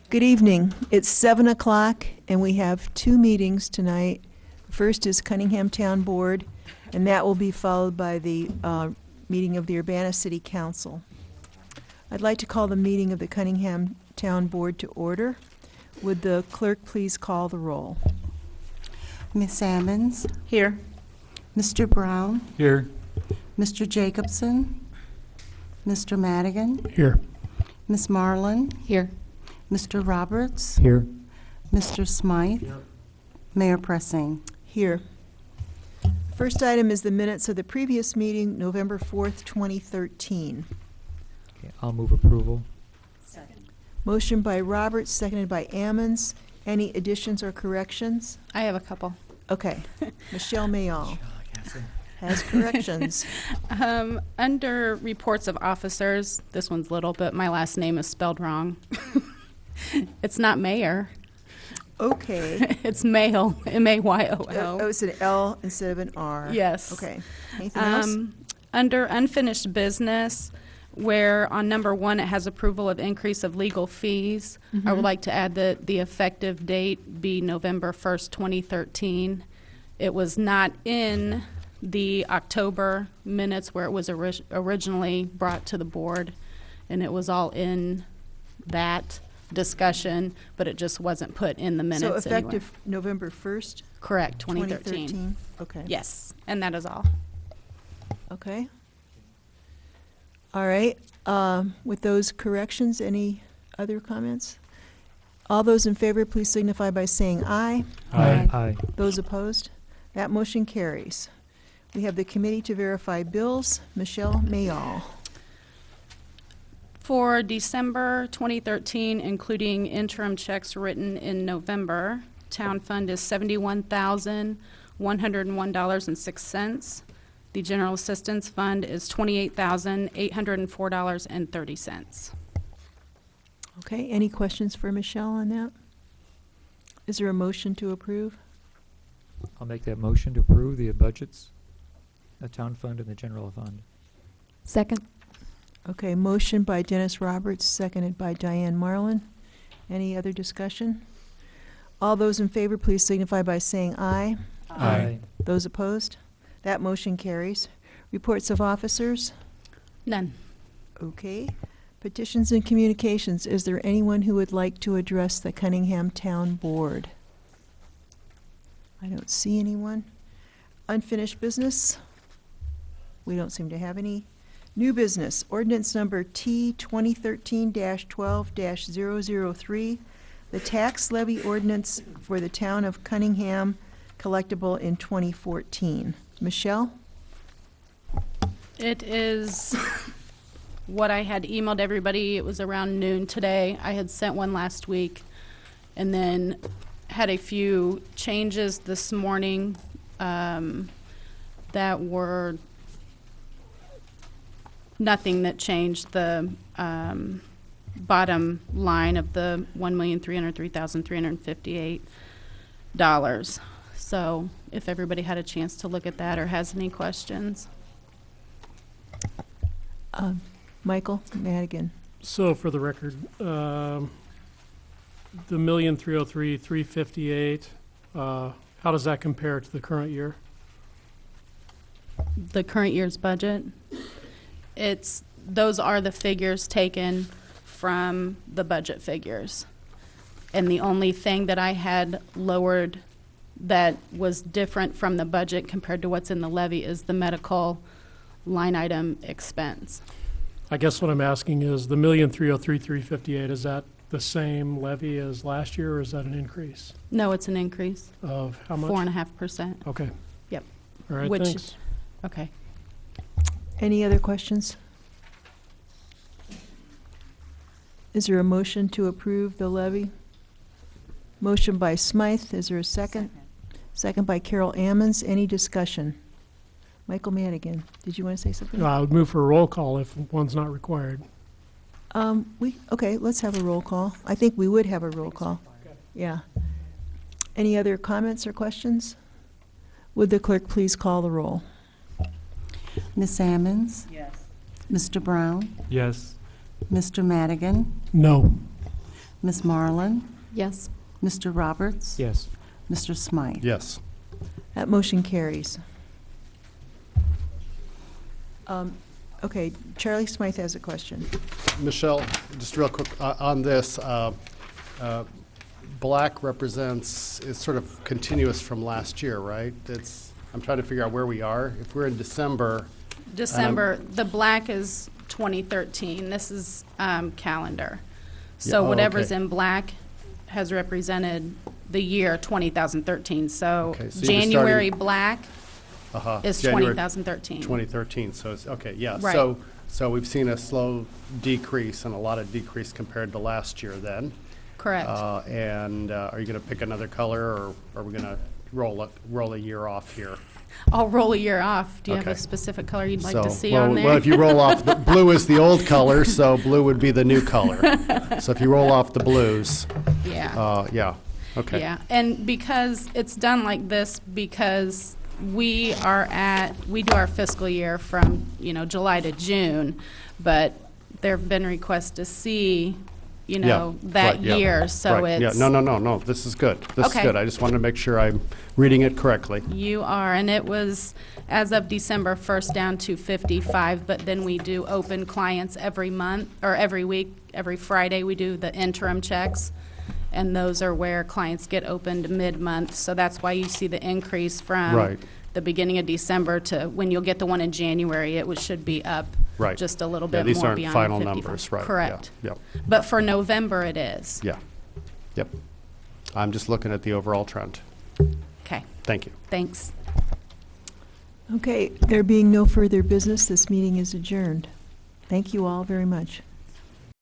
Good evening. It's 7 o'clock, and we have two meetings tonight. First is Cunningham Town Board, and that will be followed by the meeting of the Urbana City Council. I'd like to call the meeting of the Cunningham Town Board to order. Would the clerk please call the roll? Ms. Sammons? Here. Mr. Brown? Here. Mr. Jacobson? Mr. Madigan? Here. Ms. Marlin? Here. Mr. Roberts? Here. Mr. Smythe? Here. Mayor Pressing. Here. First item is the minutes of the previous meeting, November 4th, 2013. Okay, I'll move approval. Second. Motion by Roberts, seconded by Ammons. Any additions or corrections? I have a couple. Okay. Michelle Mayall has corrections. Under reports of officers, this one's little, but my last name is spelled wrong. It's not mayor. Okay. It's Mayo, M-A-Y-O-L. Oh, it's an L instead of an R. Yes. Okay. Anything else? Under unfinished business, where on number 1 it has approval of increase of legal fees, I would like to add that the effective date be November 1st, 2013. It was not in the October minutes where it was originally brought to the board, and it was all in that discussion, but it just wasn't put in the minutes So effective anywhere. November 1st, Correct, 2013. Okay. Yes, and that is all. Okay. All right. With those corrections, any other comments? All those in favor, please signify by saying aye. Aye. Aye. Those opposed? That motion carries. We have the committee to verify bills. Michelle Mayall. For December 2013, including interim checks written in November, town fund is $71,101.06. The general assistance fund is $28,804.30. Okay, any questions for Michelle on that? Is there a motion to approve? I'll make that motion to approve the budgets, the town fund and the general fund. Second. Okay, motion by Dennis Roberts, seconded by Diane Marlin. Any other discussion? All those in favor, please signify by saying aye. Aye. Those opposed? That motion carries. Reports of officers? None. Okay. Petitions and communications. Is there anyone who would like to address the Cunningham Town Board? I don't see anyone. Unfinished business? We don't seem to have any. New business. Ordinance number T 2013-12-003. The tax levy ordinance for the town of Cunningham, collectible in 2014. Michelle? It is what I had emailed everybody. It was around noon today. I had sent one last week and then had a few changes this morning that were nothing that changed the bottom line of the $1,303,358. So if everybody had a chance to look at that or has any questions. Michael Madigan. So for the record, the $1,303,358, how does that compare to the current year? The current year's budget, those are the figures taken from the budget figures. And the only thing that I had lowered that was different from the budget compared to what's in the levy is the medical line item expense. I guess what I'm asking is the $1,303,358, is that the same levy as last year, or is that an increase No, it's an increase, of how much? 4.5%. Okay. Yep. All right, Which- thanks. Okay. Any other questions? Is there a motion to approve the levy? Motion by Smythe. Is there a second? Second by Carol Ammons. Any discussion? Michael Madigan, did you want to say something? I would move for a roll call if one's not required. Okay, let's have a roll call. I think we would have a roll call. Yeah. Any other comments or questions? Would the clerk please call the roll? Ms. Sammons? Yes. Mr. Brown? Yes. Mr. Madigan? No. Ms. Marlin, Yes. Mr. Roberts. Yes. Mr. Smythe. Yes. That motion carries. Okay, Charlie Smythe has a question. Michelle, just real quick on this, black represents, is sort of continuous from last year, right? I'm trying to figure out where we are. If we're in December. December, the black is 2013. This is calendar. So Yeah, oh, whatever's okay. in black has represented the year 2013. So Okay, so you're January starting- black is January 2013. 2013, so it's, okay, yeah. Right. So we've seen a slow decrease and a lot of decrease compared to last year then. Correct. And are you going to pick another color, or are we going to roll a year off here? I'll roll a year off. Do you have Okay. a specific color you'd like So, to see well, on there? Well, if you roll off, blue is the old color, so blue would be the new color. So if you roll off the blues, Yeah. yeah, okay. Yeah, and because it's done like this, because we do our fiscal year from, July to June, but there've been requests to see, Yeah, that right, yeah, year, so right, it's. Yeah, no, this is good. This is Okay. good. I just wanted to make sure I'm reading it correctly. You are, and it was, as of December 1st, down to 55, but then we do open clients every month, or every week, every Friday, we do the interim checks, and those are where clients get opened mid-month, so that's why you see the increase from Right. the beginning of December to when you'll get the one in January, it should be up Right. just a little Yeah, bit these more aren't beyond final 55. numbers, right? yeah, Correct. Yeah, But for November, it is. yeah, yep. I'm just looking at the overall trend. Okay, Thank you. thanks. Okay, there being no further business, this meeting is adjourned. Thank you all very much.